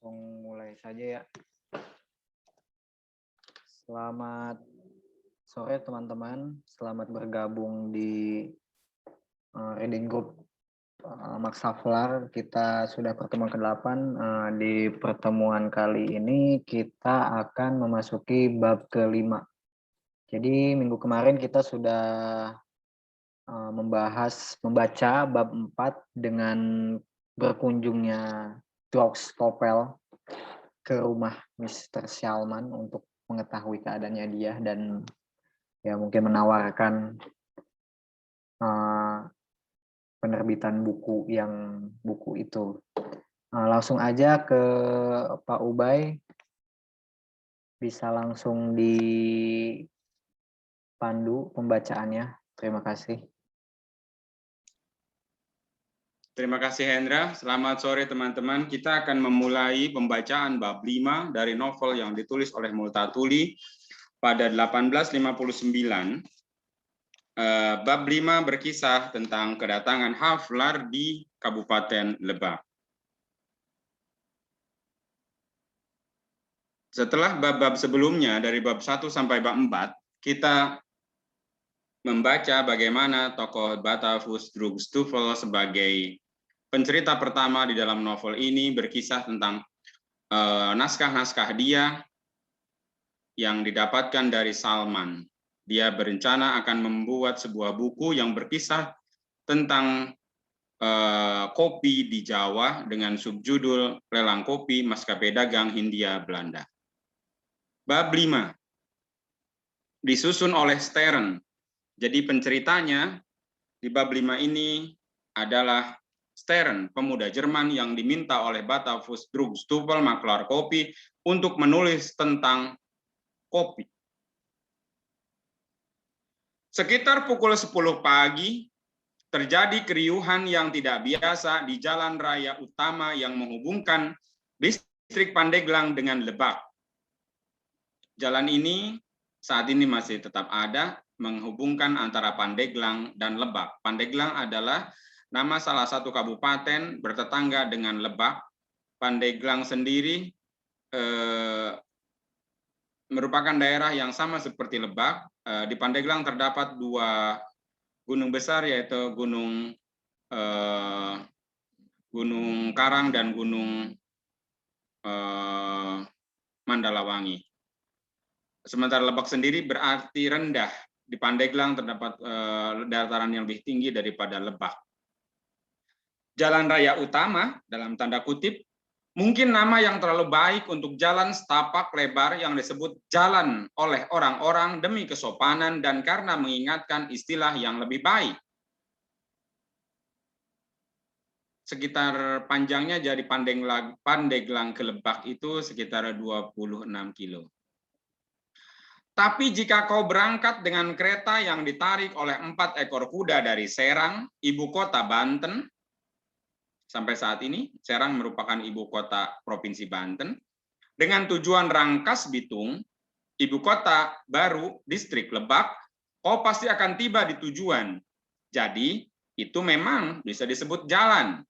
Langsung mulai saja ya. Selamat sore teman-teman, selamat bergabung di reading group Maksaflar. Kita sudah pertemuan ke-8. Di pertemuan kali ini kita akan memasuki bab ke-5. Jadi minggu kemarin kita sudah membaca bab 4 dengan berkunjungnya Topel ke rumah Mr. Shalman untuk mengetahui keadaannya dia dan ya mungkin menawarkan penerbitan buku itu. Langsung aja ke Pak Ubay, bisa langsung dipandu pembacaannya. Terima kasih. Terima kasih Hendra. Selamat sore teman-teman. Kita akan memulai pembacaan bab 5 dari novel yang ditulis oleh Multatuli pada 1859. Bab 5 berkisah tentang kedatangan Haflar di Kabupaten Lebak. Setelah bab-bab sebelumnya dari bab 1 sampai bab 4, kita membaca bagaimana tokoh Batavus Drugstufel sebagai pencerita pertama di dalam novel ini berkisah tentang naskah-naskah dia yang didapatkan dari Salman. Dia berencana akan membuat sebuah buku yang berkisah tentang kopi di Jawa dengan subjudul Lelang Kopi Maskapai Dagang Hindia Belanda. Bab 5 disusun oleh Stern. Jadi penceritanya di bab 5 ini adalah Stern, pemuda Jerman yang diminta oleh Batavus Drugstufel maklar kopi untuk menulis tentang kopi. Sekitar pukul 10 pagi, terjadi keriuhan yang tidak biasa di jalan raya utama yang menghubungkan distrik Pandeglang dengan Lebak. Jalan ini saat ini masih tetap ada, menghubungkan antara Pandeglang dan Lebak. Pandeglang adalah nama salah satu kabupaten bertetangga dengan Lebak. Pandeglang sendiri merupakan daerah yang sama seperti Lebak. Di Pandeglang terdapat dua gunung besar, yaitu Gunung Karang dan Gunung Mandalawangi. Sementara Lebak sendiri berarti rendah. Di Pandeglang terdapat dataran yang lebih tinggi daripada Lebak. Jalan raya utama, dalam tanda kutip, mungkin nama yang terlalu baik untuk jalan setapak lebar yang disebut jalan oleh orang-orang demi kesopanan dan karena mengingatkan istilah yang lebih baik. Sekitar panjangnya jadi Pandeglang ke Lebak itu sekitar 26 kilo. Tapi jika kau berangkat dengan kereta yang ditarik oleh 4 ekor kuda dari Serang, ibu kota Banten, sampai saat ini Serang merupakan ibu kota Provinsi Banten, dengan tujuan Rangkas Bitung, ibu kota baru distrik Lebak, kau pasti akan tiba di tujuan. Jadi itu memang bisa disebut jalan.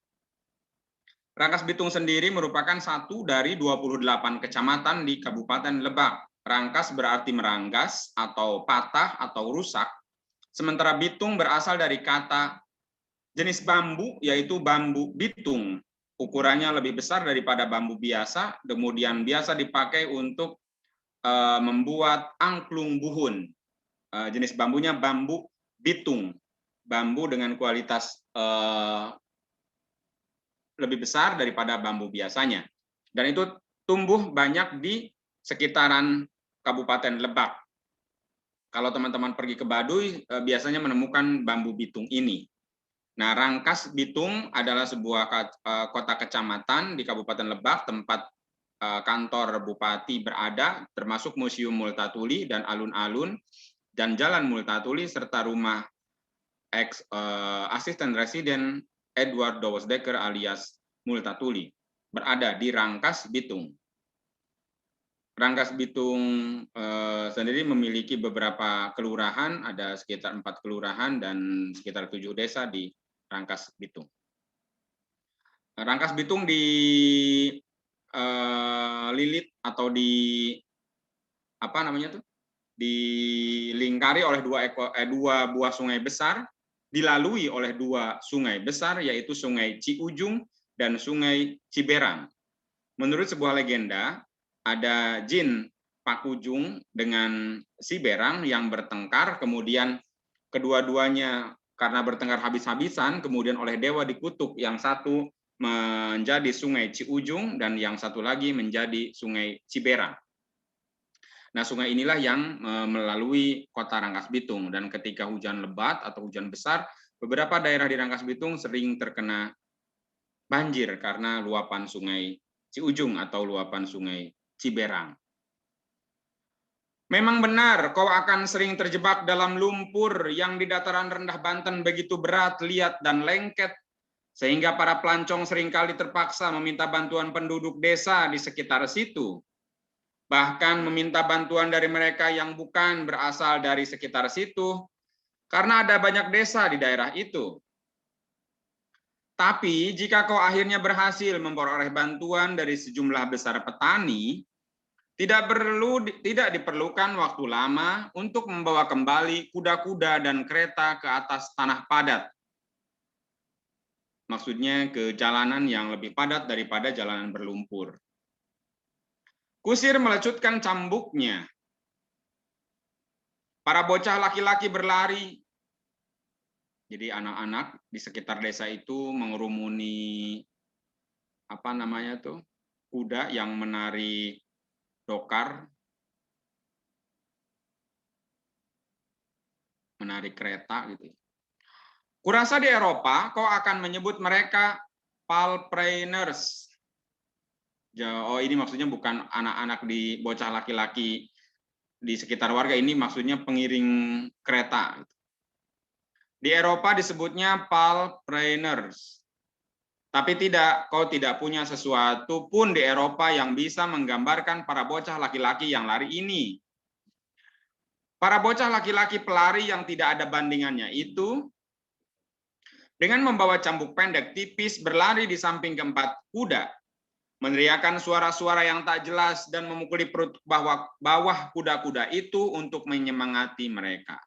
Rangkas Bitung sendiri merupakan satu dari 28 kecamatan di Kabupaten Lebak. Rangkas berarti meranggas atau patah atau rusak, sementara bitung berasal dari kata jenis bambu, yaitu bambu bitung. Ukurannya lebih besar daripada bambu biasa, kemudian biasa dipakai untuk membuat angklung buhun. Jenis bambunya bambu bitung, bambu dengan kualitas lebih besar daripada bambu biasanya. Dan itu tumbuh banyak di sekitaran Kabupaten Lebak. Kalau teman-teman pergi ke Baduy, biasanya menemukan bambu bitung ini. Nah, Rangkas Bitung adalah sebuah kota kecamatan di Kabupaten Lebak, tempat kantor bupati berada, termasuk Museum Multatuli dan alun-alun, dan Jalan Multatuli, serta rumah asisten residen Edward Douwesdekker alias Multatuli, berada di Rangkas Bitung. Rangkas Bitung sendiri memiliki beberapa kelurahan, ada sekitar 4 kelurahan dan sekitar 7 desa di Rangkas Bitung. Rangkas Bitung lilit atau apa namanya tuh, dilingkari oleh dua buah sungai besar, dilalui oleh dua sungai besar, yaitu Sungai Ciujung dan Sungai Ciberang. Menurut sebuah legenda, ada jin Pak Ujung dengan si Berang yang bertengkar, kemudian kedua-duanya karena bertengkar habis-habisan, kemudian oleh dewa dikutuk, yang satu menjadi Sungai Ciujung dan yang satu lagi menjadi Sungai Ciberang. Nah, sungai inilah yang melalui kota Rangkas Bitung, dan ketika hujan lebat atau hujan besar, beberapa daerah di Rangkas Bitung sering terkena banjir karena luapan Sungai Ciujung atau luapan Sungai Ciberang. Memang benar, kau akan sering terjebak dalam lumpur yang di dataran rendah Banten begitu berat, liat, dan lengket, sehingga para pelancong seringkali terpaksa meminta bantuan penduduk desa di sekitar situ. Bahkan meminta bantuan dari mereka yang bukan berasal dari sekitar situ, karena ada banyak desa di daerah itu. Tapi jika kau akhirnya berhasil memperoleh bantuan dari sejumlah besar petani, tidak diperlukan waktu lama untuk membawa kembali kuda-kuda dan kereta ke atas tanah padat. Maksudnya ke jalanan yang lebih padat daripada jalanan berlumpur. Kusir melecutkan cambuknya. Para bocah laki-laki berlari. Jadi anak-anak di sekitar desa itu mengerumuni apa namanya tuh, kuda yang menari dokar, menari kereta gitu. Kurasa di Eropa kau akan menyebut mereka palpreneurs. Oh, ini maksudnya bukan anak-anak di bocah laki-laki di sekitar warga, ini maksudnya pengiring kereta. Di Eropa disebutnya palpreneurs. Tapi tidak, kau tidak punya sesuatu pun di Eropa yang bisa menggambarkan para bocah laki-laki yang lari ini. Para bocah laki-laki pelari yang tidak ada bandingannya itu, dengan membawa cambuk pendek tipis berlari di samping keempat kuda, meneriakkan suara-suara yang tak jelas dan memukuli perut bawah kuda-kuda itu untuk menyemangati mereka.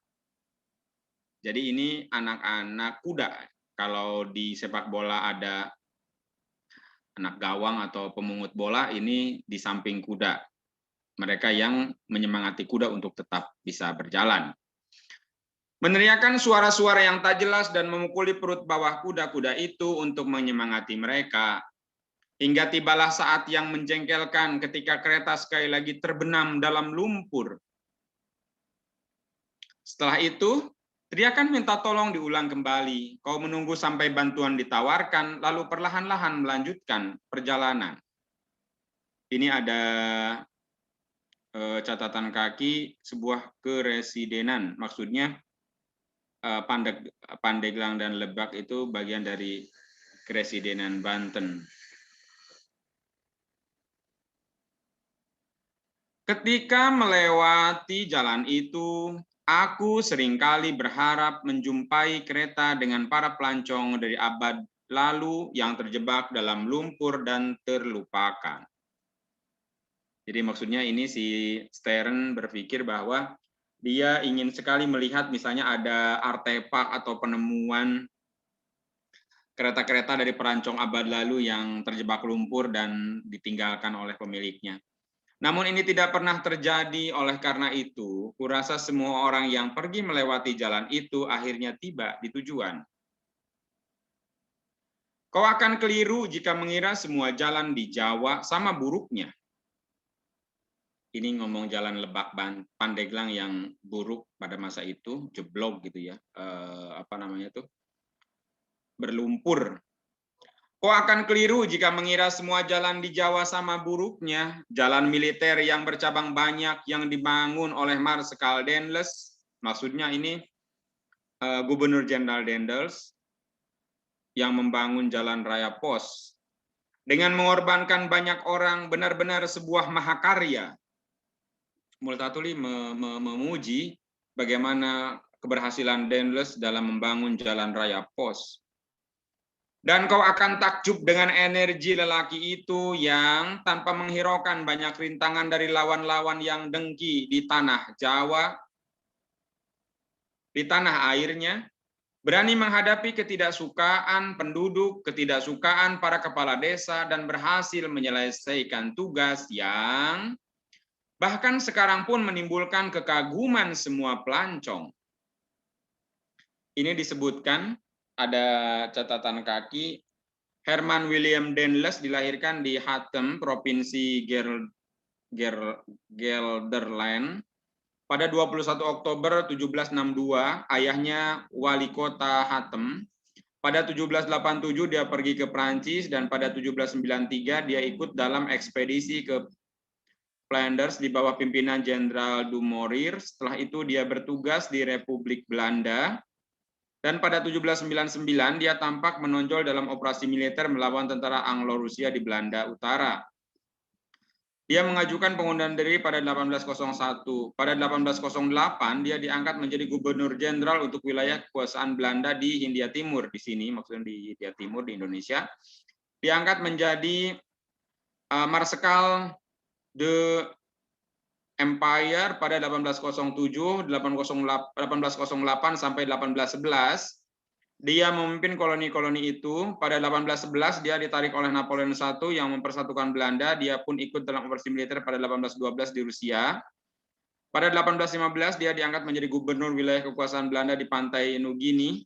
Jadi ini anak-anak kuda. Kalau di sepak bola ada anak gawang atau pemungut bola, ini di samping kuda. Mereka yang menyemangati kuda untuk tetap bisa berjalan. Meneriakkan suara-suara yang tak jelas dan memukuli perut bawah kuda-kuda itu untuk menyemangati mereka. Hingga tibalah saat yang menjengkelkan ketika kereta sekali lagi terbenam dalam lumpur. Setelah itu, teriakan minta tolong diulang kembali. Kau menunggu sampai bantuan ditawarkan, lalu perlahan-lahan melanjutkan perjalanan. Ini ada catatan kaki sebuah keresidenan. Maksudnya Pandeglang dan Lebak itu bagian dari keresidenan Banten. Ketika melewati jalan itu, aku seringkali berharap menjumpai kereta dengan para pelancong dari abad lalu yang terjebak dalam lumpur dan terlupakan. Jadi maksudnya ini si Stern berpikir bahwa dia ingin sekali melihat misalnya ada artefak atau penemuan kereta-kereta dari pelancong abad lalu yang terjebak lumpur dan ditinggalkan oleh pemiliknya. Namun ini tidak pernah terjadi, oleh karena itu, kurasa semua orang yang pergi melewati jalan itu akhirnya tiba di tujuan. Kau akan keliru jika mengira semua jalan di Jawa sama buruknya. Ini ngomong jalan Lebak Pandeglang yang buruk pada masa itu, jeblok gitu ya, apa namanya tuh, berlumpur. Kau akan keliru jika mengira semua jalan di Jawa sama buruknya. Jalan militer yang bercabang banyak yang dibangun oleh Marskal Daendels, maksudnya ini Gubernur Jenderal Daendels, yang membangun jalan raya pos. Dengan mengorbankan banyak orang, benar-benar sebuah mahakarya. Multatuli memuji bagaimana keberhasilan Daendels dalam membangun jalan raya pos. Dan kau akan takjub dengan energi lelaki itu yang tanpa menghiraukan banyak rintangan dari lawan-lawan yang dengki di tanah Jawa, di tanah airnya, berani menghadapi ketidaksukaan penduduk, ketidaksukaan para kepala desa, dan berhasil menyelesaikan tugas yang bahkan sekarang pun menimbulkan kekaguman semua pelancong. Ini disebutkan, ada catatan kaki, Herman William Dendles dilahirkan di Hattem, Provinsi Gelderland, pada 21 Oktober 1762. Ayahnya wali kota Hattem. Pada 1787 dia pergi ke Prancis, dan pada 1793 dia ikut dalam ekspedisi ke Flanders di bawah pimpinan Jenderal Dumouriez. Setelah itu dia bertugas di Republik Belanda. Dan pada 1799 dia tampak menonjol dalam operasi militer melawan tentara Anglo-Rusia di Belanda Utara. Dia mengajukan pengunduran diri pada 1801. Pada 1808 dia diangkat menjadi gubernur jenderal untuk wilayah kekuasaan Belanda di Hindia Timur. Di sini maksudnya di Hindia Timur di Indonesia. Diangkat menjadi Marsekal de Empire pada 1807, 1808 sampai 1811. Dia memimpin koloni-koloni itu. Pada 1811 dia ditarik oleh Napoleon I yang mempersatukan Belanda. Dia pun ikut dalam operasi militer pada 1812 di Rusia. Pada 1815 dia diangkat menjadi gubernur wilayah kekuasaan Belanda di pantai Nugini.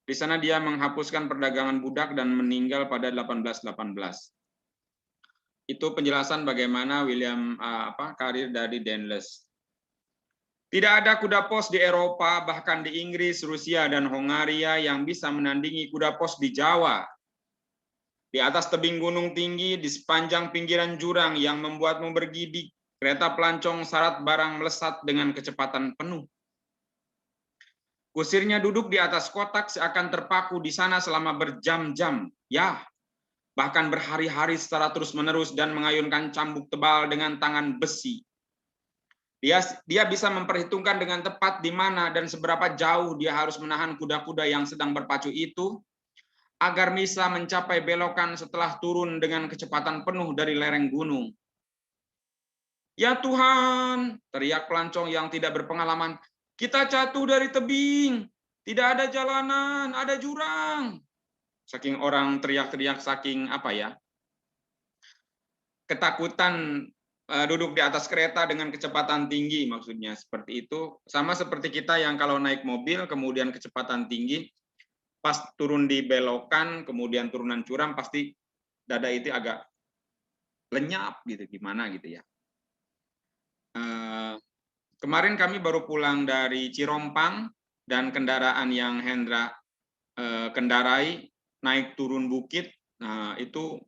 Di sana dia menghapuskan perdagangan budak dan meninggal pada 1818. Itu penjelasan bagaimana karir dari Dendles. Tidak ada kuda pos di Eropa, bahkan di Inggris, Rusia, dan Hongaria yang bisa menandingi kuda pos di Jawa. Di atas tebing gunung tinggi, di sepanjang pinggiran jurang yang membuatmu bergidik, kereta pelancong syarat barang melesat dengan kecepatan penuh. Kusirnya duduk di atas kotak seakan terpaku di sana selama berjam-jam. Ya, bahkan berhari-hari secara terus-menerus dan mengayunkan cambuk tebal dengan tangan besi. Dia bisa memperhitungkan dengan tepat di mana dan seberapa jauh dia harus menahan kuda-kuda yang sedang berpacu itu agar bisa mencapai belokan setelah turun dengan kecepatan penuh dari lereng gunung. Ya Tuhan, teriak pelancong yang tidak berpengalaman, kita jatuh dari tebing, tidak ada jalanan, ada jurang. Saking orang teriak-teriak, saking ketakutan duduk di atas kereta dengan kecepatan tinggi, maksudnya seperti itu. Sama seperti kita yang kalau naik mobil kemudian kecepatan tinggi, pas turun di belokan kemudian turunan curam pasti dada itu agak lenyap gitu, gimana gitu ya. Kemarin kami baru pulang dari Cirompang, dan kendaraan yang Hendra kendarai naik turun bukit, nah itu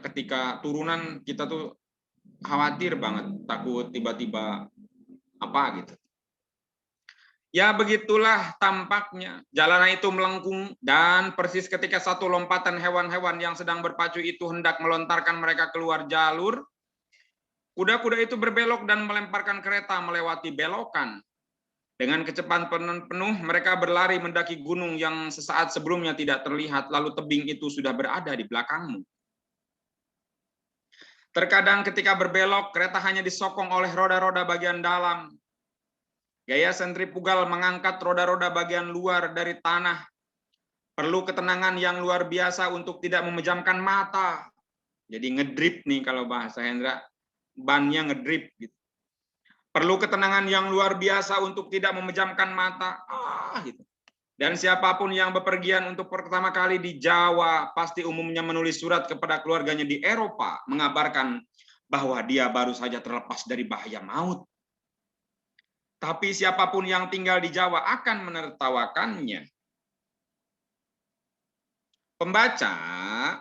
ketika turunan kita tuh khawatir banget, takut tiba-tiba gitu. Ya begitulah tampaknya. Jalanan itu melengkung, dan persis ketika satu lompatan hewan-hewan yang sedang berpacu itu hendak melontarkan mereka keluar jalur, kuda-kuda itu berbelok dan melemparkan kereta melewati belokan. Dengan kecepatan penuh, mereka berlari mendaki gunung yang sesaat sebelumnya tidak terlihat, lalu tebing itu sudah berada di belakangmu. Terkadang ketika berbelok, kereta hanya disokong oleh roda-roda bagian dalam. Gaya sentrifugal mengangkat roda-roda bagian luar dari tanah. Perlu ketenangan yang luar biasa untuk tidak memejamkan mata. Jadi ngedrip nih kalau bahasa Hendra, bannya ngedrip gitu. Perlu ketenangan yang luar biasa untuk tidak memejamkan mata. Gitu. Dan siapapun yang bepergian untuk pertama kali di Jawa pasti umumnya menulis surat kepada keluarganya di Eropa mengabarkan bahwa dia baru saja terlepas dari bahaya maut. Tapi siapapun yang tinggal di Jawa akan menertawakannya. Pembaca,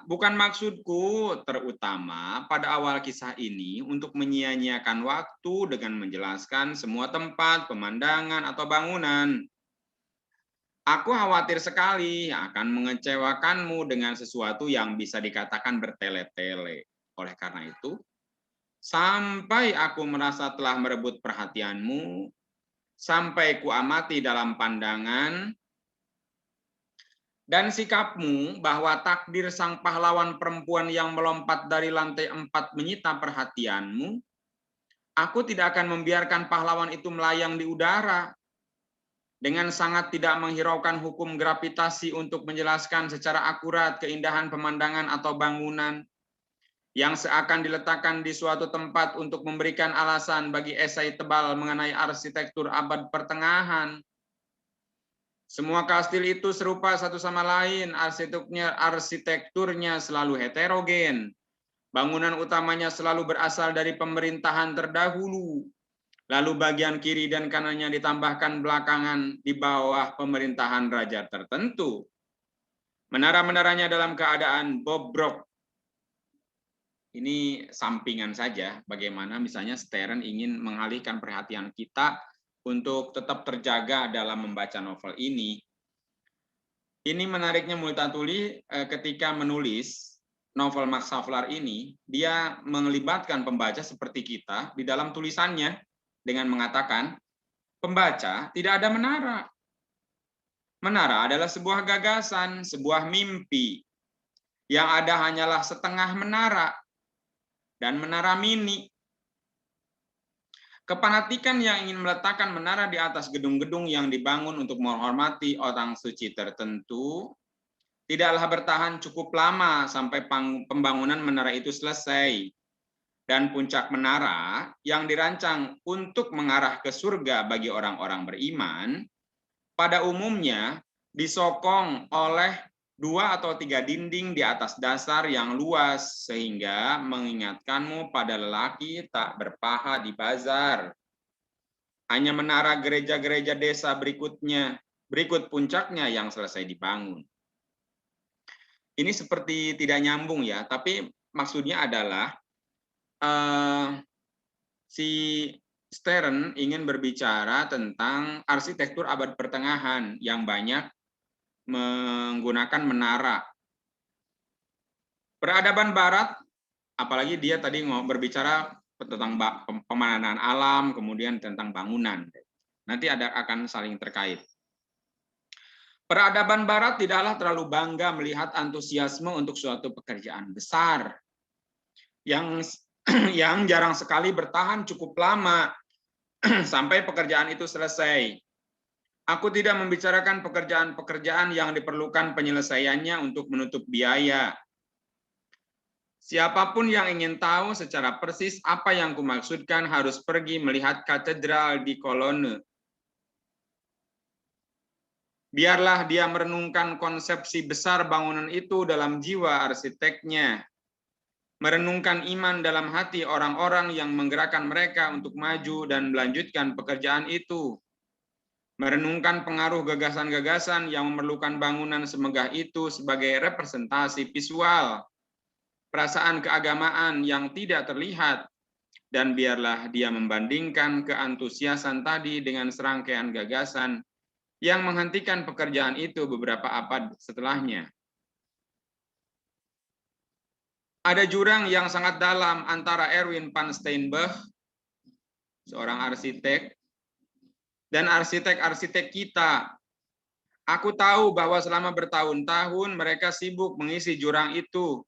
bukan maksudku terutama pada awal kisah ini untuk menyia-nyiakan waktu dengan menjelaskan semua tempat, pemandangan, atau bangunan. Aku khawatir sekali akan mengecewakanmu dengan sesuatu yang bisa dikatakan bertele-tele. Oleh karena itu, sampai aku merasa telah merebut perhatianmu, sampai kuamati dalam pandangan, Dan sikapmu bahwa takdir sang pahlawan perempuan yang melompat dari lantai 4 menyita perhatianmu, aku tidak akan membiarkan pahlawan itu melayang di udara dengan sangat tidak menghiraukan hukum gravitasi untuk menjelaskan secara akurat keindahan pemandangan atau bangunan yang seakan diletakkan di suatu tempat untuk memberikan alasan bagi esai tebal mengenai arsitektur abad pertengahan. Semua kastil itu serupa satu sama lain, arsitekturnya selalu heterogen. Bangunan utamanya selalu berasal dari pemerintahan terdahulu. Lalu bagian kiri dan kanannya ditambahkan belakangan di bawah pemerintahan raja tertentu. Menara-menaranya dalam keadaan bobrok. Ini sampingan saja bagaimana misalnya Stern ingin mengalihkan perhatian kita untuk tetap terjaga dalam membaca novel ini. Ini menariknya Multatuli ketika menulis novel Max Havelaar ini, dia melibatkan pembaca seperti kita di dalam tulisannya dengan mengatakan, pembaca tidak ada menara. Menara adalah sebuah gagasan, sebuah mimpi. Yang ada hanyalah setengah menara dan menara mini. Kepanatikan yang ingin meletakkan menara di atas gedung-gedung yang dibangun untuk menghormati orang suci tertentu tidaklah bertahan cukup lama sampai pembangunan menara itu selesai. Dan puncak menara yang dirancang untuk mengarah ke surga bagi orang-orang beriman, pada umumnya disokong oleh 2 atau 3 dinding di atas dasar yang luas, sehingga mengingatkanmu pada lelaki tak berpaha di bazar. Hanya menara gereja-gereja desa berikut puncaknya yang selesai dibangun. Ini seperti tidak nyambung ya, tapi maksudnya adalah si Stern ingin berbicara tentang arsitektur abad pertengahan yang banyak menggunakan menara. Peradaban Barat, apalagi dia tadi berbicara tentang pemandangan alam, kemudian tentang bangunan. Nanti akan saling terkait. Peradaban Barat tidaklah terlalu bangga melihat antusiasme untuk suatu pekerjaan besar yang jarang sekali bertahan cukup lama sampai pekerjaan itu selesai. Aku tidak membicarakan pekerjaan-pekerjaan yang diperlukan penyelesaiannya untuk menutup biaya. Siapapun yang ingin tahu secara persis apa yang kumaksudkan harus pergi melihat katedral di Cologne. Biarlah dia merenungkan konsepsi besar bangunan itu dalam jiwa arsiteknya. Merenungkan iman dalam hati orang-orang yang menggerakkan mereka untuk maju dan melanjutkan pekerjaan itu. Merenungkan pengaruh gagasan-gagasan yang memerlukan bangunan semegah itu sebagai representasi visual, perasaan keagamaan yang tidak terlihat, dan biarlah dia membandingkan keantusiasan tadi dengan serangkaian gagasan yang menghentikan pekerjaan itu beberapa abad setelahnya. Ada jurang yang sangat dalam antara Erwin van Steenberg, seorang arsitek, dan arsitek-arsitek kita. Aku tahu bahwa selama bertahun-tahun mereka sibuk mengisi jurang itu.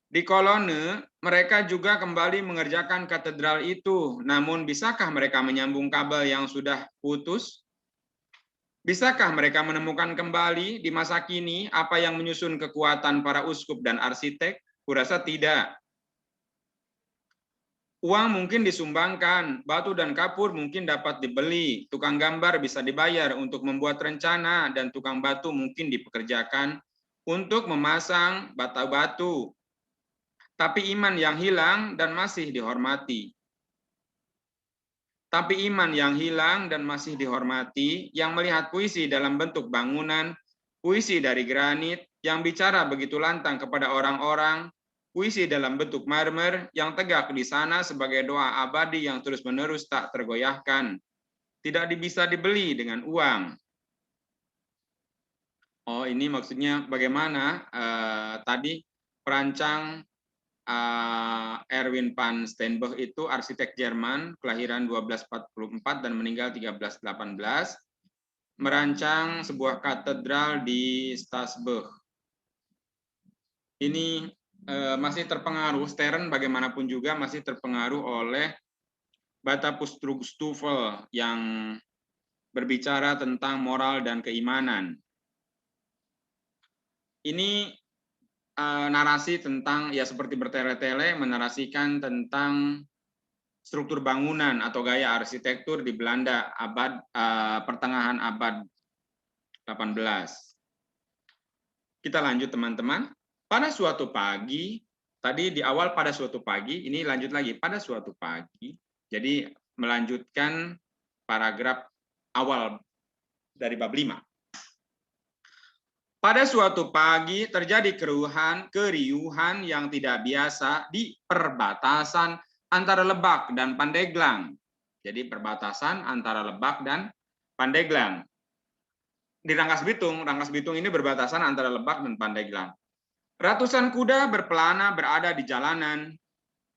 Di Cologne, mereka juga kembali mengerjakan katedral itu. Namun bisakah mereka menyambung kabel yang sudah putus? Bisakah mereka menemukan kembali di masa kini apa yang menyusun kekuatan para uskup dan arsitek? Kurasa tidak. Uang mungkin disumbangkan, batu dan kapur mungkin dapat dibeli, tukang gambar bisa dibayar untuk membuat rencana, dan tukang batu mungkin dipekerjakan untuk memasang batu-batu. Tapi iman yang hilang dan masih dihormati. Tapi iman yang hilang dan masih dihormati, yang melihat puisi dalam bentuk bangunan, puisi dari granit, yang bicara begitu lantang kepada orang-orang, puisi dalam bentuk marmer yang tegak di sana sebagai doa abadi yang terus-menerus tak tergoyahkan. Tidak bisa dibeli dengan uang. Oh, ini maksudnya bagaimana tadi perancang Erwin van Steenberg itu arsitek Jerman, kelahiran 1244 dan meninggal 1318. merancang sebuah katedral di Strasbourg. Ini masih terpengaruh, Stern bagaimanapun juga masih terpengaruh oleh Batapustrugstufel yang berbicara tentang moral dan keimanan. Ini narasi tentang, ya seperti bertele-tele, menarasikan tentang struktur bangunan atau gaya arsitektur di Belanda pertengahan abad 18. Kita lanjut teman-teman. Pada suatu pagi, tadi di awal pada suatu pagi, ini lanjut lagi pada suatu pagi. Jadi melanjutkan paragraf awal dari bab 5. Pada suatu pagi terjadi keriuhan yang tidak biasa di perbatasan antara Lebak dan Pandeglang. Jadi perbatasan antara Lebak dan Pandeglang. Di Rangkas Bitung ini berbatasan antara Lebak dan Pandeglang. Ratusan kuda berkelana berada di jalanan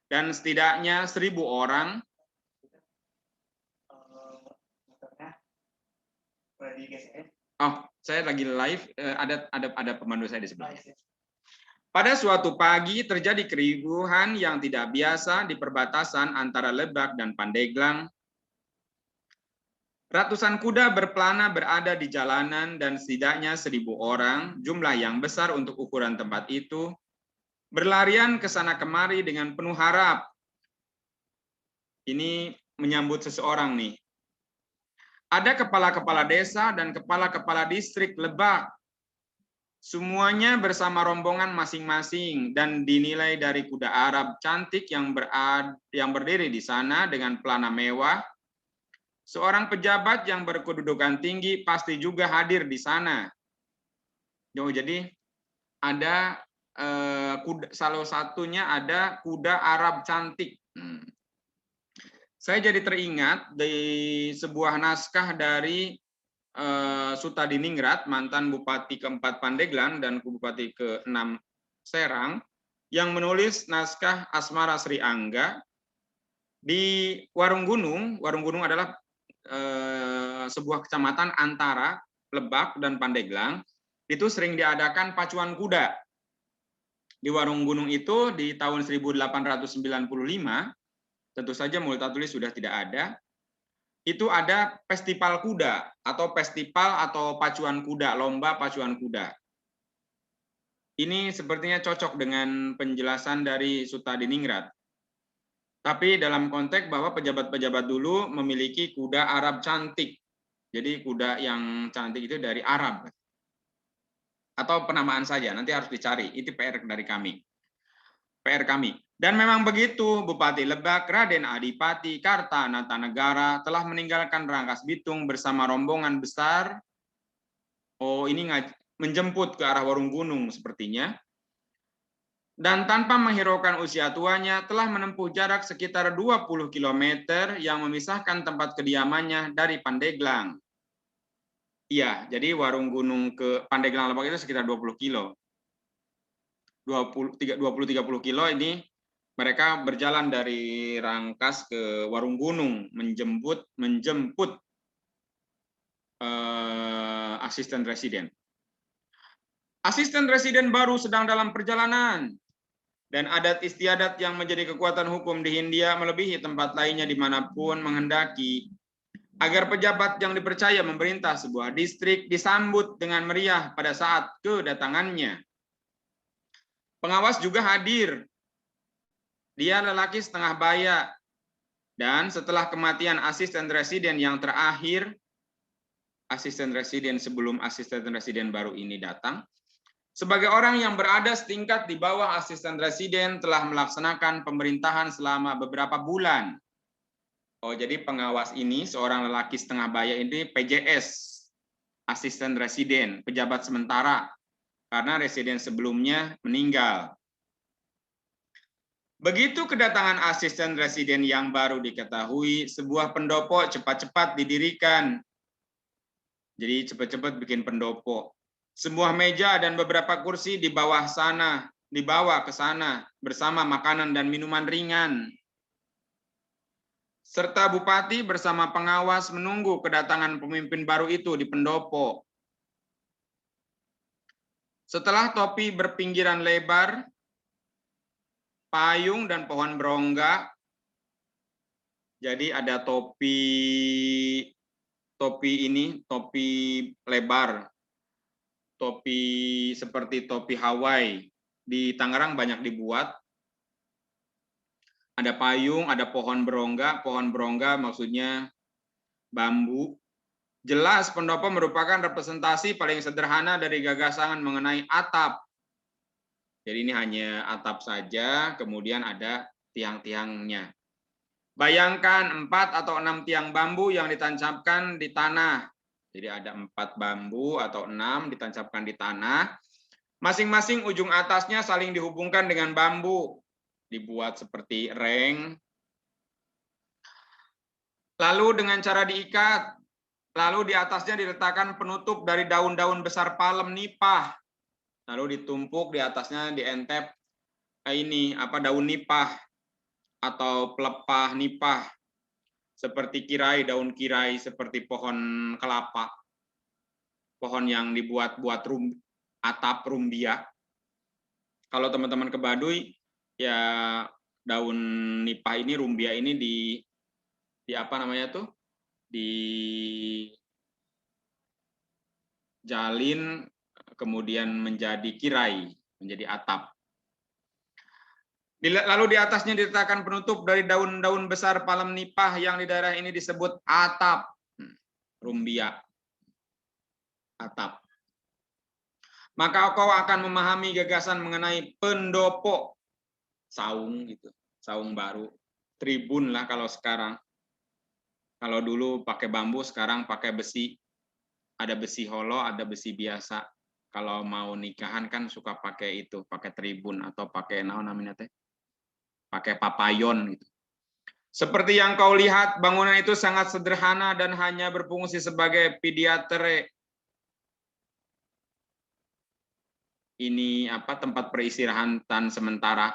dan setidaknya 1.000 orang. Oh, saya lagi live, ada pemandu saya di sebelahnya. Pada suatu pagi terjadi keriuhan yang tidak biasa di perbatasan antara Lebak dan Pandeglang. Ratusan kuda berkelana berada di jalanan dan setidaknya 1.000 orang, jumlah yang besar untuk ukuran tempat itu, berlarian ke sana kemari dengan penuh harap. Ini menyambut seseorang nih. Ada kepala-kepala desa dan kepala-kepala distrik Lebak. Semuanya bersama rombongan masing-masing dan dinilai dari kuda Arab cantik yang berdiri di sana dengan pelana mewah. Seorang pejabat yang berkedudukan tinggi pasti juga hadir di sana. Jadi ada salah satunya ada kuda Arab cantik. Saya jadi teringat di sebuah naskah dari Sutadiningrat, mantan Bupati ke-4 Pandeglang dan Bupati ke-6 Serang, yang menulis naskah Asmara Sri Angga di Warung Gunung. Warung Gunung adalah sebuah kecamatan antara Lebak dan Pandeglang. Itu sering diadakan pacuan kuda. Di Warung Gunung itu di tahun 1895, tentu saja Multatuli sudah tidak ada, itu ada festival kuda atau festival atau pacuan kuda, lomba pacuan kuda. Ini sepertinya cocok dengan penjelasan dari Sutadiningrat. Tapi dalam konteks bahwa pejabat-pejabat dulu memiliki kuda Arab cantik. Jadi kuda yang cantik itu dari Arab. Atau penamaan saja, nanti harus dicari. Itu PR dari kami. PR kami. Dan memang begitu, Bupati Lebak, Raden Adipati Kartanegara telah meninggalkan Rangkas Bitung bersama rombongan besar. Oh, ini menjemput ke arah Warung Gunung sepertinya. Dan tanpa menghiraukan usia tuanya, telah menempuh jarak sekitar 20 km yang memisahkan tempat kediamannya dari Pandeglang. Iya, jadi Warung Gunung ke Pandeglang Lebak itu sekitar 20 kilo. 20-30 kilo ini mereka berjalan dari Rangkas ke Warung Gunung menjemput asisten residen. Asisten residen baru sedang dalam perjalanan. Dan adat istiadat yang menjadi kekuatan hukum di Hindia melebihi tempat lainnya dimanapun menghendaki agar pejabat yang dipercaya memerintah sebuah distrik disambut dengan meriah pada saat kedatangannya. Pengawas juga hadir. Dia lelaki setengah baya. Dan setelah kematian asisten residen yang terakhir, asisten residen sebelum asisten residen baru ini datang, sebagai orang yang berada setingkat di bawah asisten residen telah melaksanakan pemerintahan selama beberapa bulan. Oh, jadi pengawas ini seorang lelaki setengah baya ini PJS, asisten residen, pejabat sementara, karena residen sebelumnya meninggal. Begitu kedatangan asisten residen yang baru diketahui, sebuah pendopo cepat-cepat didirikan. Jadi cepat-cepat bikin pendopo. Sebuah meja dan beberapa kursi dibawa ke sana bersama makanan dan minuman ringan. serta bupati bersama pengawas menunggu kedatangan pemimpin baru itu di pendopo. Setelah topi berpinggiran lebar, payung dan pohon berongga, jadi ada topi lebar, topi seperti topi Hawaii. Di Tangerang banyak dibuat. Ada payung, ada pohon berongga maksudnya bambu. Jelas pendopo merupakan representasi paling sederhana dari gagasan mengenai atap. Jadi ini hanya atap saja, kemudian ada tiang-tiangnya. Bayangkan 4 atau 6 tiang bambu yang ditancapkan di tanah. Jadi ada 4 bambu atau 6 ditancapkan di tanah. Masing-masing ujung atasnya saling dihubungkan dengan bambu. Dibuat seperti reng. Lalu dengan cara diikat. Lalu di atasnya diletakkan penutup dari daun-daun besar palem nipah. Lalu ditumpuk di atasnya dientep daun nipah atau pelepah nipah. Seperti kirai, daun kirai, seperti pohon kelapa. Pohon yang dibuat-buat atap rumbia. Kalau teman-teman ke Baduy, ya daun nipah ini, rumbia ini di apa namanya tuh? Dijalin kemudian menjadi kirai, menjadi atap. Lalu di atasnya diletakkan penutup dari daun-daun besar palem nipah yang di daerah ini disebut atap. Rumbia. Atap. Maka kau akan memahami gagasan mengenai pendopo. Saung gitu, saung baru. Tribun lah kalau sekarang. Kalau dulu pakai bambu, sekarang pakai besi. Ada besi holo, ada besi biasa. Kalau mau nikahan kan suka pakai itu, pakai tribun atau pakai namanya teh? Pakai papayon gitu. Seperti yang kau lihat, bangunan itu sangat sederhana dan hanya berfungsi sebagai pediatre. Ini tempat peristirahatan sementara.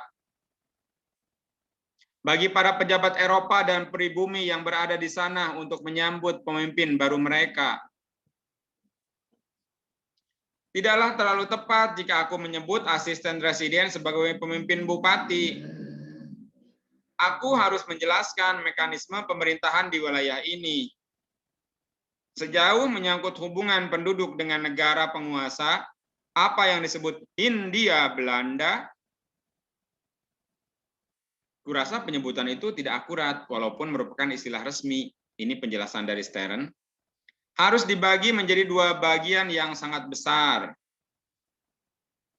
Bagi para pejabat Eropa dan pribumi yang berada di sana untuk menyambut pemimpin baru mereka. Tidaklah terlalu tepat jika aku menyebut asisten residen sebagai pemimpin bupati. Aku harus menjelaskan mekanisme pemerintahan di wilayah ini. Sejauh menyangkut hubungan penduduk dengan negara penguasa, apa yang disebut Hindia Belanda, kurasa penyebutan itu tidak akurat, walaupun merupakan istilah resmi. Ini penjelasan dari Stern. Harus dibagi menjadi 2 bagian yang sangat besar.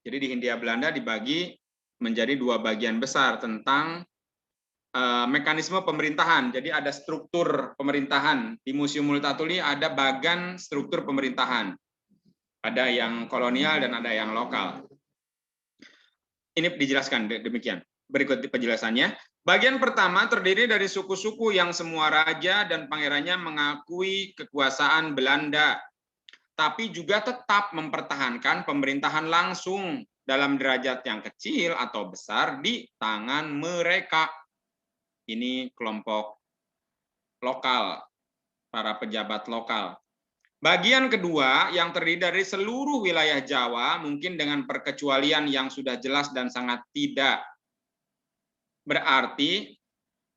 Jadi di Hindia Belanda dibagi menjadi 2 bagian besar tentang mekanisme pemerintahan. Jadi ada struktur pemerintahan. Di Museum Multatuli ada bagan struktur pemerintahan. Ada yang kolonial dan ada yang lokal. Ini dijelaskan demikian. Berikut penjelasannya. Bagian pertama terdiri dari suku-suku yang semua raja dan pangerannya mengakui kekuasaan Belanda, tapi juga tetap mempertahankan pemerintahan langsung dalam derajat yang kecil atau besar di tangan mereka. Ini kelompok lokal, para pejabat lokal. Bagian kedua yang terdiri dari seluruh wilayah Jawa, mungkin dengan perkecualian yang sudah jelas dan sangat tidak. Berarti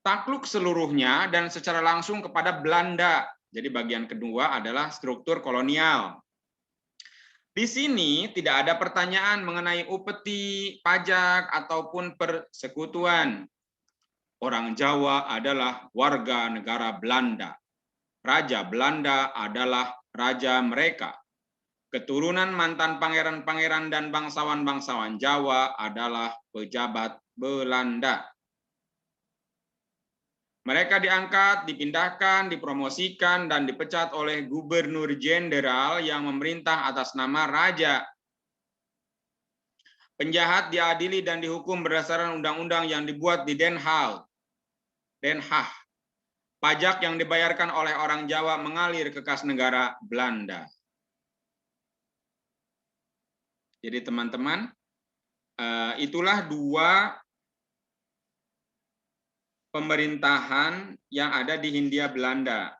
takluk seluruhnya dan secara langsung kepada Belanda. Jadi bagian kedua adalah struktur kolonial. Di sini tidak ada pertanyaan mengenai upeti, pajak, ataupun persekutuan. Orang Jawa adalah warga negara Belanda. Raja Belanda adalah raja mereka. Keturunan mantan pangeran-pangeran dan bangsawan-bangsawan Jawa adalah pejabat Belanda. Mereka diangkat, dipindahkan, dipromosikan, dan dipecat oleh gubernur jenderal yang memerintah atas nama raja. Penjahat diadili dan dihukum berdasarkan undang-undang yang dibuat di Den Haag. Pajak yang dibayarkan oleh orang Jawa mengalir ke kas negara Belanda. Jadi teman-teman, itulah 2 pemerintahan yang ada di Hindia Belanda.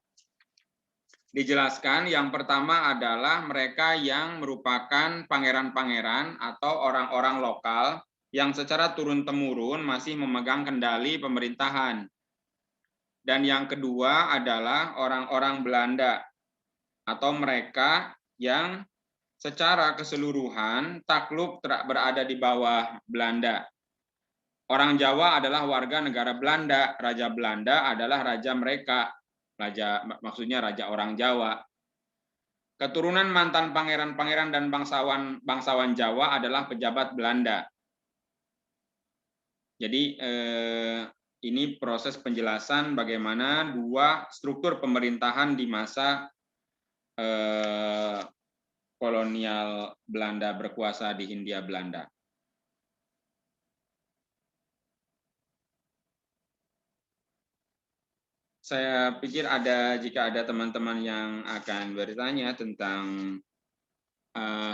Dijelaskan yang pertama adalah mereka yang merupakan pangeran-pangeran atau orang-orang lokal yang secara turun-temurun masih memegang kendali pemerintahan. Dan yang kedua adalah orang-orang Belanda atau mereka yang secara keseluruhan takluk berada di bawah Belanda. Orang Jawa adalah warga negara Belanda, Raja Belanda adalah raja mereka, maksudnya raja orang Jawa. Keturunan mantan pangeran-pangeran dan bangsawan Jawa adalah pejabat Belanda. Jadi ini proses penjelasan bagaimana dua struktur pemerintahan di masa kolonial Belanda berkuasa di Hindia Belanda. Saya pikir jika ada teman-teman yang akan bertanya tentang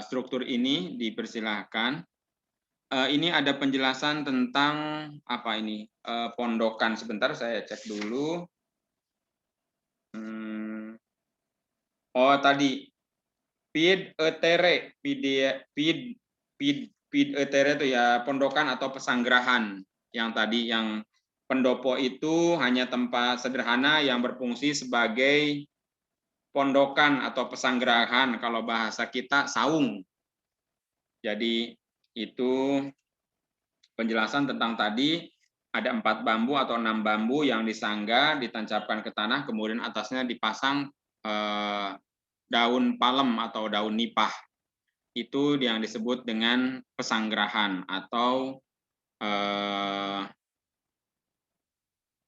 struktur ini, dipersilahkan. Ini ada penjelasan tentang apa ini pondokan. Sebentar saya cek dulu. Oh tadi pid etere itu ya pondokan atau pesanggerahan yang tadi yang pendopo itu hanya tempat sederhana yang berfungsi sebagai pondokan atau pesanggerahan, kalau bahasa kita saung. Jadi itu penjelasan tentang tadi ada 4 bambu atau 6 bambu yang disangga, ditancapkan ke tanah, kemudian atasnya dipasang daun palem atau daun nipah. Itu yang disebut dengan pesanggerahan atau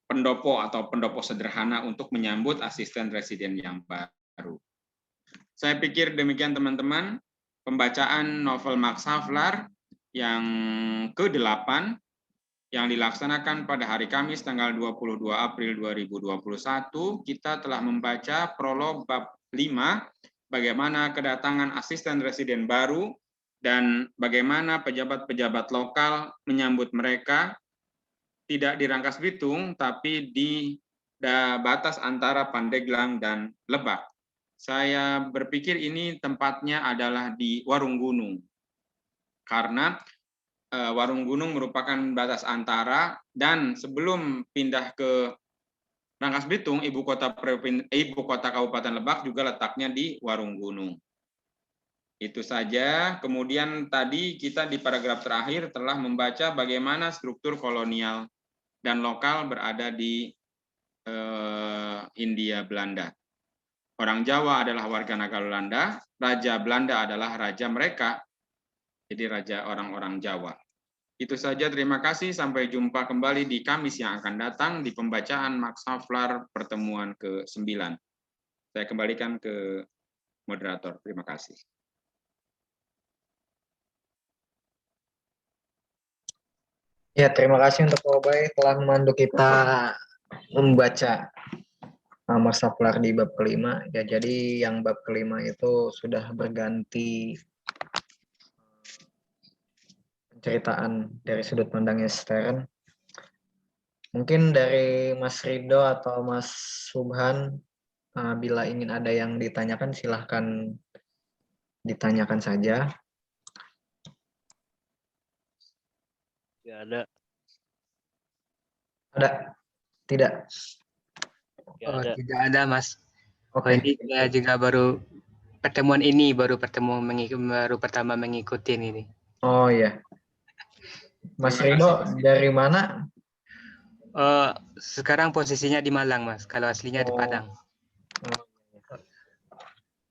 pendopo sederhana untuk menyambut asisten residen yang baru. Saya pikir demikian teman-teman, pembacaan novel Max Havelaar yang ke-8 yang dilaksanakan pada hari Kamis tanggal 22 April 2021, kita telah membaca prolog bab 5, bagaimana kedatangan asisten residen baru dan bagaimana pejabat-pejabat lokal menyambut mereka, tidak di Rangkas Bitung, tapi di batas antara Pandeglang dan Lebak. Saya berpikir ini tempatnya adalah di Warung Gunung, karena Warung Gunung merupakan batas antara, dan sebelum pindah ke Rangkas Bitung, ibu kota Kabupaten Lebak juga letaknya di Warung Gunung. Itu saja. Kemudian tadi kita di paragraf terakhir telah membaca bagaimana struktur kolonial dan lokal berada di Hindia Belanda. Orang Jawa adalah warga negara Belanda, Raja Belanda adalah raja mereka, jadi raja orang-orang Jawa. Itu saja, terima kasih. Sampai jumpa kembali di Kamis yang akan datang di pembacaan Max Havelaar pertemuan ke-9. Saya kembalikan ke moderator. Terima kasih. Ya, terima kasih untuk Pak Ubay telah memandu kita membaca Max Havelaar di bab kelima. Ya, jadi yang bab kelima itu sudah berganti penceritaan dari sudut pandangnya Stern. Mungkin dari Mas Rido atau Mas Subhan, bila ingin ada yang ditanyakan, silahkan ditanyakan saja. Tidak ada. Ada? Tidak? Tidak ada, Mas. Oke. Ini saya juga baru pertama mengikuti ini. Oh iya. Mas Rido dari mana? Sekarang posisinya di Malang, Mas. Kalau aslinya di Padang.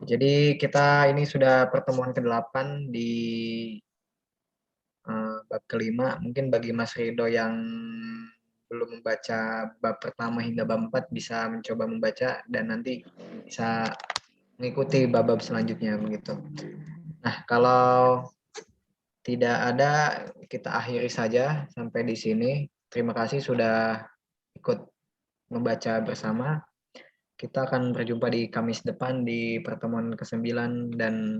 Jadi kita ini sudah pertemuan ke-8 di bab kelima. Mungkin bagi Mas Rido yang belum membaca bab pertama hingga bab 4 bisa mencoba membaca dan nanti bisa mengikuti bab-bab selanjutnya begitu. Nah, kalau tidak ada, kita akhiri saja sampai di sini. Terima kasih sudah ikut membaca bersama. Kita akan berjumpa di Kamis depan di pertemuan ke-9 dan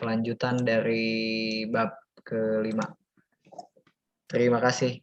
kelanjutan dari bab ke-5. Terima kasih.